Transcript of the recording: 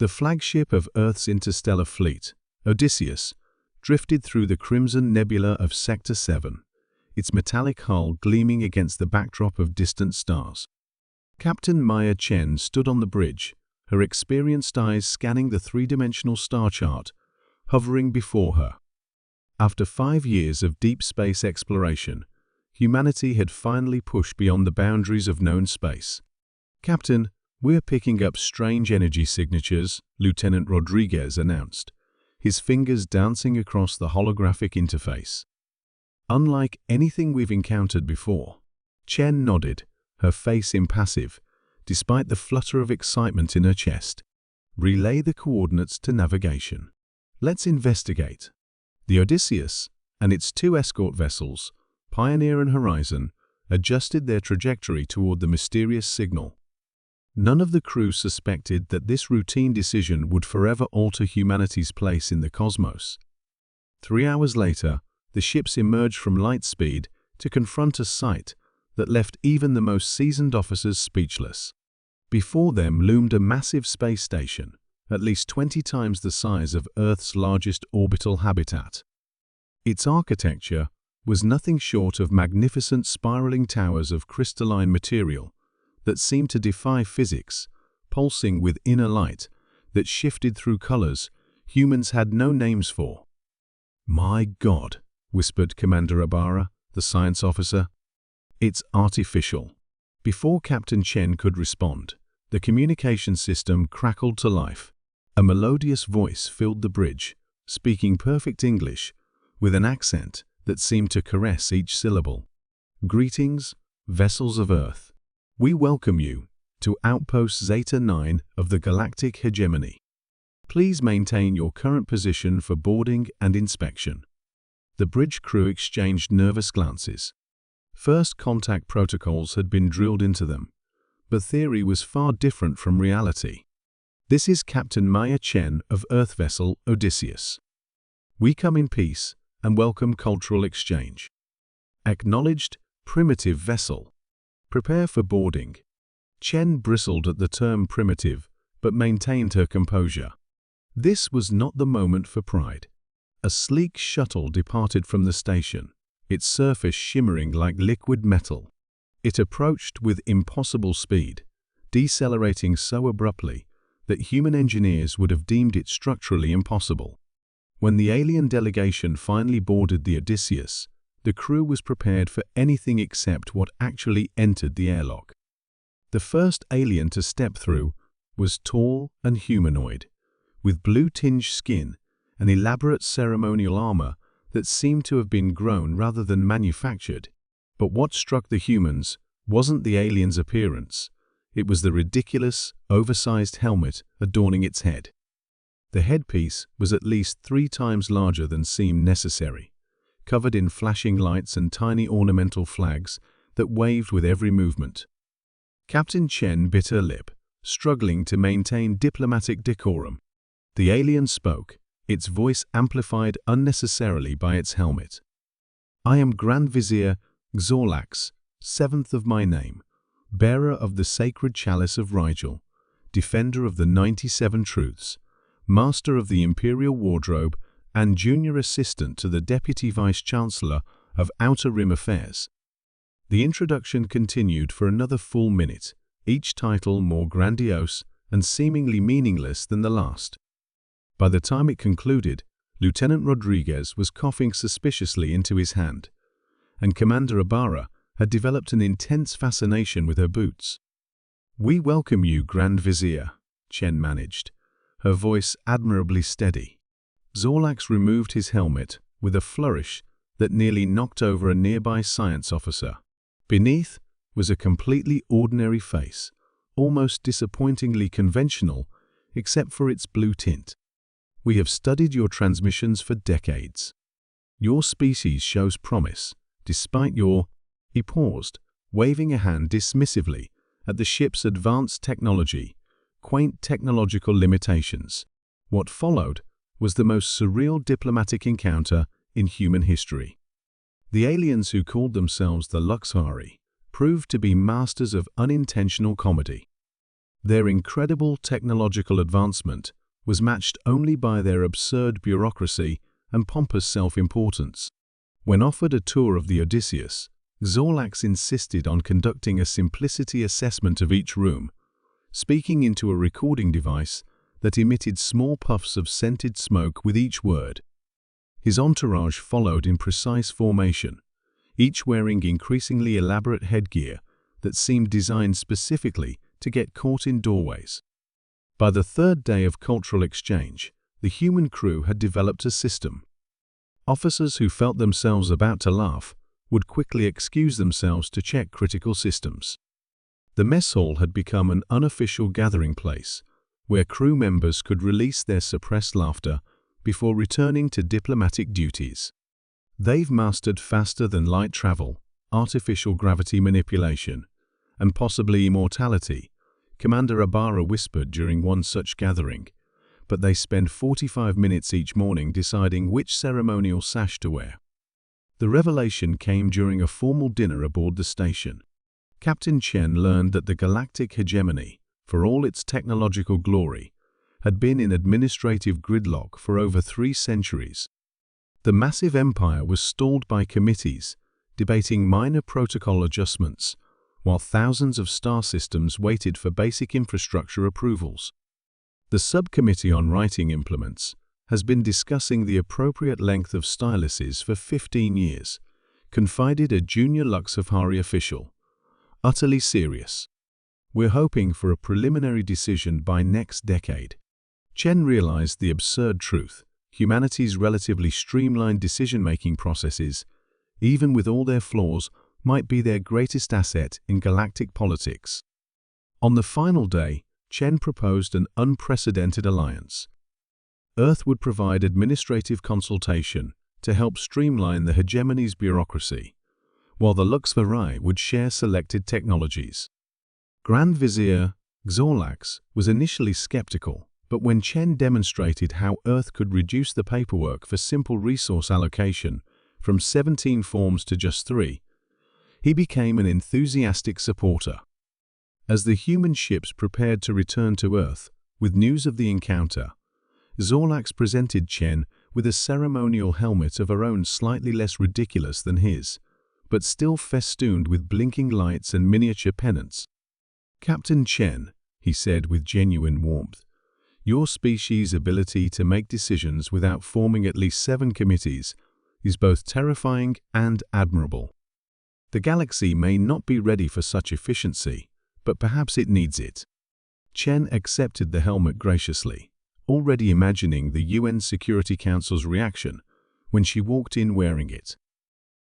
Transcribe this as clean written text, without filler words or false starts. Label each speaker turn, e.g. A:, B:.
A: The flagship of Earth's interstellar fleet, Odysseus, drifted through the crimson nebula of Sector 7, its metallic hull gleaming against the backdrop of distant stars. Captain Maya Chen stood on the bridge, her experienced eyes scanning the three-dimensional star chart hovering before her. After 5 years of deep space exploration, humanity had finally pushed beyond the boundaries of known space. "Captain, we're picking up strange energy signatures," Lieutenant Rodriguez announced, his fingers dancing across the holographic interface. "Unlike anything we've encountered before." Chen nodded, her face impassive, despite the flutter of excitement in her chest. "Relay the coordinates to navigation. Let's investigate." The Odysseus and its 2 escort vessels, Pioneer and Horizon, adjusted their trajectory toward the mysterious signal. None of the crew suspected that this routine decision would forever alter humanity's place in the cosmos. 3 hours later, the ships emerged from light speed to confront a sight that left even the most seasoned officers speechless. Before them loomed a massive space station, at least 20 times the size of Earth's largest orbital habitat. Its architecture was nothing short of magnificent spiraling towers of crystalline material that seemed to defy physics, pulsing with inner light that shifted through colors humans had no names for. "My God," whispered Commander Ibarra, the science officer. "It's artificial." Before Captain Chen could respond, the communication system crackled to life. A melodious voice filled the bridge, speaking perfect English, with an accent that seemed to caress each syllable. "Greetings, vessels of Earth. We welcome you to Outpost Zeta 9 of the Galactic Hegemony. Please maintain your current position for boarding and inspection." The bridge crew exchanged nervous glances. First contact protocols had been drilled into them, but theory was far different from reality. "This is Captain Maya Chen of Earth vessel Odysseus. We come in peace and welcome cultural exchange. Acknowledged, primitive vessel. Prepare for boarding." Chen bristled at the term primitive, but maintained her composure. This was not the moment for pride. A sleek shuttle departed from the station, its surface shimmering like liquid metal. It approached with impossible speed, decelerating so abruptly that human engineers would have deemed it structurally impossible. When the alien delegation finally boarded the Odysseus, the crew was prepared for anything except what actually entered the airlock. The first alien to step through was tall and humanoid, with blue-tinged skin and elaborate ceremonial armor that seemed to have been grown rather than manufactured. But what struck the humans wasn't the alien's appearance. It was the ridiculous, oversized helmet adorning its head. The headpiece was at least 3 times larger than seemed necessary, covered in flashing lights and tiny ornamental flags that waved with every movement. Captain Chen bit her lip, struggling to maintain diplomatic decorum. The alien spoke, its voice amplified unnecessarily by its helmet. "I am Grand Vizier Xorlax, 7th of my name, bearer of the sacred chalice of Rigel, defender of the 97 truths, master of the imperial wardrobe, and junior assistant to the Deputy Vice-Chancellor of Outer Rim Affairs." The introduction continued for another full minute, each title more grandiose and seemingly meaningless than the last. By the time it concluded, Lieutenant Rodriguez was coughing suspiciously into his hand, and Commander Ibarra had developed an intense fascination with her boots. "We welcome you, Grand Vizier," Chen managed, her voice admirably steady. Xorlax removed his helmet with a flourish that nearly knocked over a nearby science officer. Beneath was a completely ordinary face, almost disappointingly conventional, except for its blue tint. "We have studied your transmissions for decades. Your species shows promise, despite your—" He paused, waving a hand dismissively at the ship's advanced technology, quaint technological limitations. What followed was the most surreal diplomatic encounter in human history. The aliens who called themselves the Luxari proved to be masters of unintentional comedy. Their incredible technological advancement was matched only by their absurd bureaucracy and pompous self-importance. When offered a tour of the Odysseus, Zorlax insisted on conducting a simplicity assessment of each room, speaking into a recording device that emitted small puffs of scented smoke with each word. His entourage followed in precise formation, each wearing increasingly elaborate headgear that seemed designed specifically to get caught in doorways. By the third day of cultural exchange, the human crew had developed a system. Officers who felt themselves about to laugh would quickly excuse themselves to check critical systems. The mess hall had become an unofficial gathering place, where crew members could release their suppressed laughter before returning to diplomatic duties. They've mastered faster than light travel, artificial gravity manipulation, and possibly immortality, Commander Ibarra whispered during one such gathering, but they spend 45 minutes each morning deciding which ceremonial sash to wear. The revelation came during a formal dinner aboard the station. Captain Chen learned that the Galactic hegemony, for all its technological glory, had been in administrative gridlock for over 3 centuries. The massive empire was stalled by committees, debating minor protocol adjustments, while thousands of star systems waited for basic infrastructure approvals. The Subcommittee on Writing Implements has been discussing the appropriate length of styluses for 15 years, confided a junior Luxafari official. Utterly serious. We're hoping for a preliminary decision by next decade. Chen realized the absurd truth. Humanity's relatively streamlined decision-making processes, even with all their flaws, might be their greatest asset in galactic politics. On the final day, Chen proposed an unprecedented alliance. Earth would provide administrative consultation to help streamline the hegemony's bureaucracy, while the Luxafari would share selected technologies. Grand Vizier Zorlax was initially skeptical, but when Chen demonstrated how Earth could reduce the paperwork for simple resource allocation from 17 forms to just 3, he became an enthusiastic supporter. As the human ships prepared to return to Earth with news of the encounter, Zorlax presented Chen with a ceremonial helmet of her own, slightly less ridiculous than his, but still festooned with blinking lights and miniature pennants. "Captain Chen," he said with genuine warmth, "your species' ability to make decisions without forming at least 7 committees is both terrifying and admirable. The galaxy may not be ready for such efficiency, but perhaps it needs it." Chen accepted the helmet graciously, already imagining the UN Security Council's reaction when she walked in wearing it.